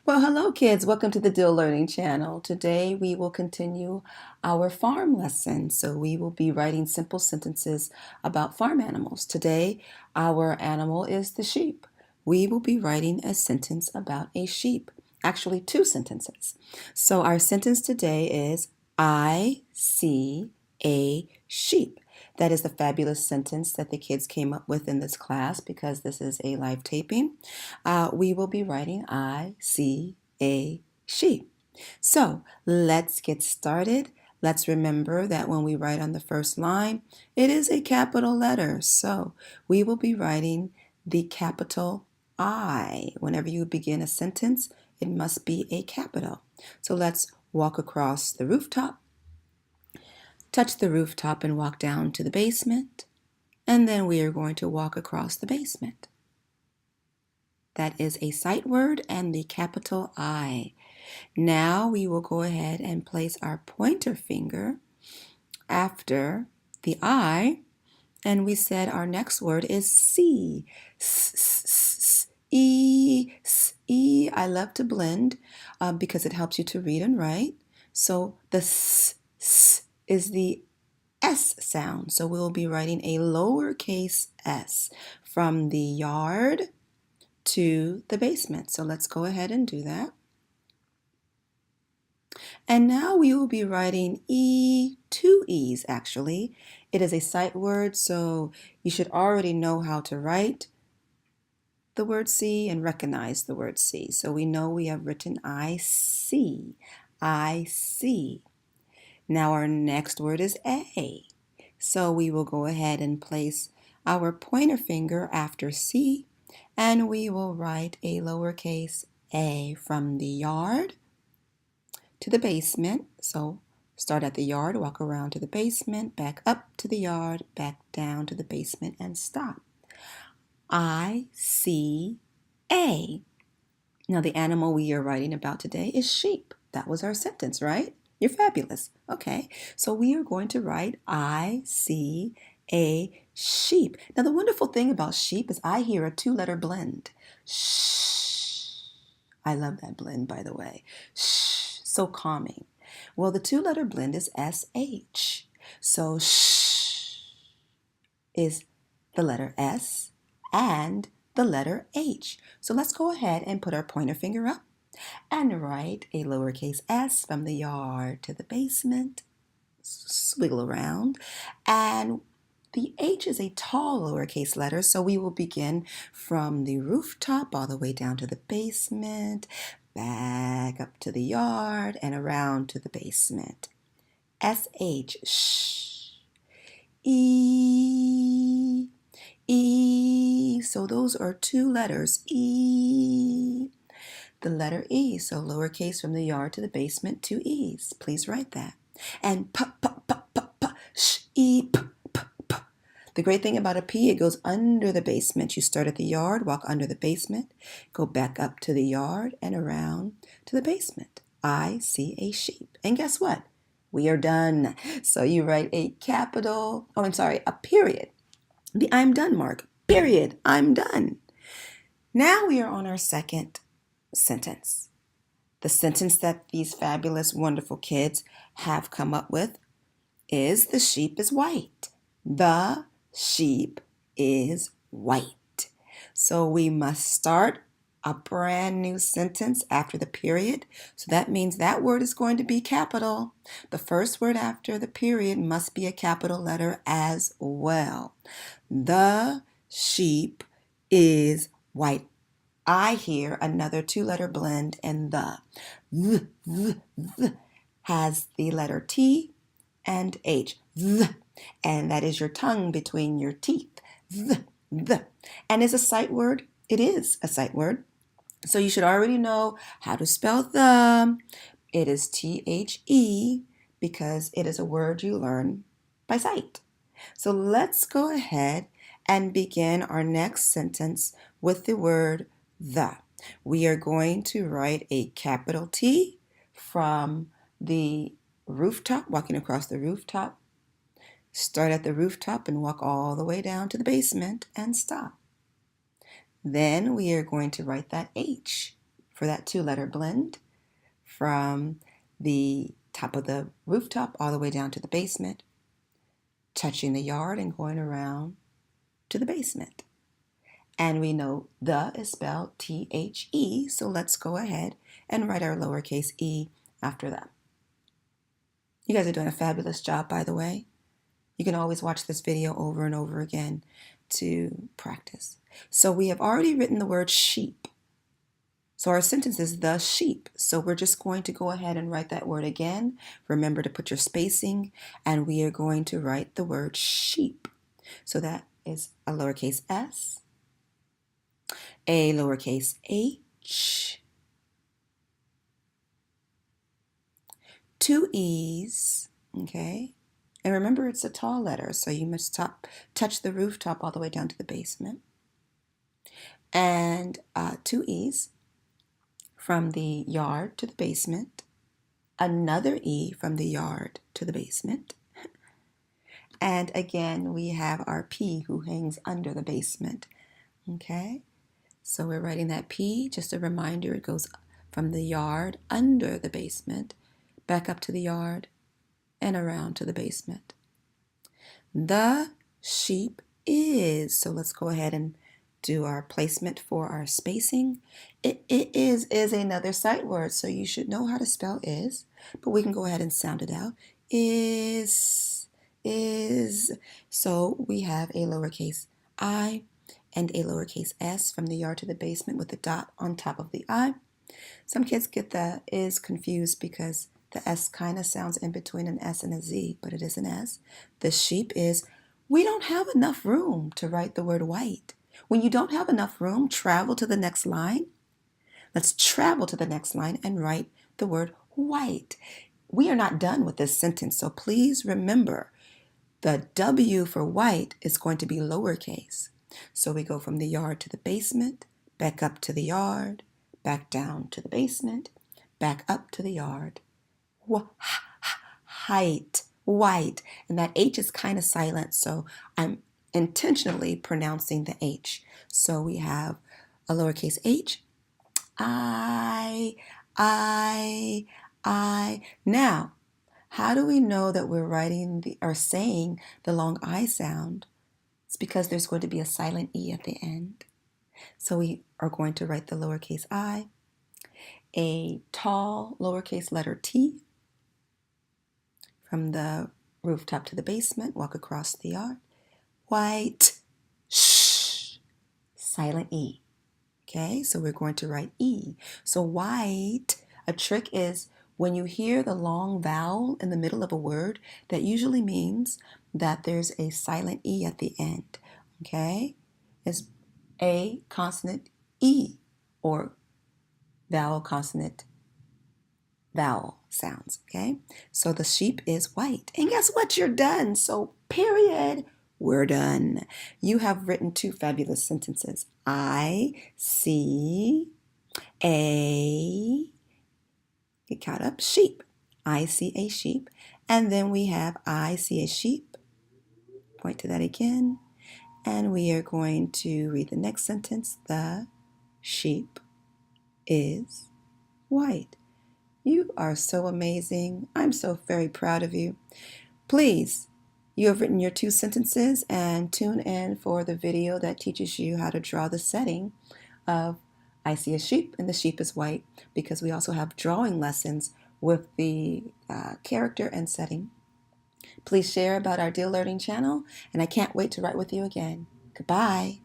Well, hello kids. Welcome to the Dill Learning Channel. Today we will continue our farm lesson. So we will be writing simple sentences about farm animals. Today our animal is the sheep. We will be writing a sentence about a sheep. Actually, two sentences. So our sentence today is, I see a sheep. That is the fabulous sentence that the kids came up with in this class because this is a live taping. We will be writing, I see a sheep. So let's get started. Let's remember that when we write on the first line, it is a capital letter. So we will be writing the capital I. Whenever you begin a sentence, it must be a capital. So let's walk across the rooftop, touch the rooftop and walk down to the basement. And then we are going to walk across the basement. That is a sight word and the capital I. Now we will go ahead and place our pointer finger after the I, and we said our next word is see. E. I love to blend because it helps you to read and write. So the s is the S sound. So we'll be writing a lowercase s from the yard to the basement. So let's go ahead and do that. And now we will be writing E, two E's actually. It is a sight word, so you should already know how to write the word see and recognize the word see. So we know we have written I see. I see. Now our next word is A. So we will go ahead and place our pointer finger after C, and we will write a lowercase a from the yard to the basement. So start at the yard, walk around to the basement, back up to the yard, back down to the basement, and stop. I see a. Now the animal we are writing about today is sheep. That was our sentence, right? You're fabulous. Okay, so we are going to write I see a sheep. Now the wonderful thing about sheep is I hear a two-letter blend. Shh. I love that blend, by the way. Shh, so calming. Well, the two-letter blend is SH. So shh is the letter S and the letter H. So let's go ahead and put our pointer finger up and write a lowercase s from the yard to the basement. Swiggle around. And the H is a tall lowercase letter, so we will begin from the rooftop all the way down to the basement, back up to the yard, and around to the basement. S-H, shh. E, E. So those are two letters, E. The letter E, so lowercase from the yard to the basement, two E's. Please write that. And p, p, p, p, p, sh, E, p, p, p. The great thing about a P, it goes under the basement. You start at the yard, walk under the basement, go back up to the yard and around to the basement. I see a sheep. And guess what? We are done. So you write a a period. The I'm done mark. Period. I'm done. Now we are on our second sentence. The sentence that these fabulous, wonderful kids have come up with is the sheep is white. The sheep is white. So we must start a brand new sentence after the period. So that means that word is going to be capital. The first word after the period must be a capital letter as well. The sheep is white. I hear another two-letter blend, and the has the letter T and H. And that is your tongue between your teeth. And is a sight word? It is a sight word. So you should already know how to spell the. It is T-H-E because it is a word you learn by sight. So let's go ahead and begin our next sentence with the word the. We are going to write a capital T from the rooftop, walking across the rooftop. Start at the rooftop and walk all the way down to the basement and stop. Then we are going to write that H for that two-letter blend from the top of the rooftop all the way down to the basement, touching the yard and going around to the basement. And we know the is spelled T-H-E, so let's go ahead and write our lowercase e after that. You guys are doing a fabulous job, by the way. You can always watch this video over and over again to practice. So we have already written the word sheep. So our sentence is the sheep. So we're just going to go ahead and write that word again. Remember to put your spacing, and we are going to write the word sheep. So that is a lowercase s, a lowercase h, two e's, okay? And remember, it's a tall letter, so you must touch the rooftop all the way down to the basement. And two e's from the yard to the basement, another e from the yard to the basement. And again, we have our P who hangs under the basement, okay? So we're writing that P, just a reminder, it goes from the yard under the basement, back up to the yard, and around to the basement. The sheep is, so let's go ahead and do our placement for our spacing. It is another sight word, so you should know how to spell is, but we can go ahead and sound it out. Is. So we have a lowercase I and a lowercase s from the yard to the basement with a dot on top of the I. Some kids get the is confused because the S kind of sounds in between an S and a Z, but it is an S. The sheep is, we don't have enough room to write the word white. When you don't have enough room, travel to the next line. Let's travel to the next line and write the word white. We are not done with this sentence, so please remember the W for white is going to be lowercase. So we go from the yard to the basement, back up to the yard, back down to the basement, back up to the yard. Height, white. And that H is kind of silent, so I'm intentionally pronouncing the H. So we have a lowercase h, I. Now, how do we know that we're writing or saying the long I sound? It's because there's going to be a silent E at the end. So we are going to write the lowercase I, a tall lowercase letter T, from the rooftop to the basement, walk across the yard. White, shh, silent E. Okay, so we're going to write E. So white, a trick is when you hear the long vowel in the middle of a word, that usually means that there's a silent E at the end. Okay, it's A consonant E, or vowel consonant vowel sounds, okay? So the sheep is white. And guess what? You're done. So period, we're done. You have written two fabulous sentences. I see a, get caught up, sheep. I see a sheep. And then we have I see a sheep. Point to that again. And we are going to read the next sentence. The sheep is white. You are so amazing. I'm so very proud of you. Please, you have written your two sentences, and tune in for the video that teaches you how to draw the setting of I see a sheep and the sheep is white, because we also have drawing lessons with the character and setting. Please share about our Deal Learning channel, and I can't wait to write with you again. Goodbye.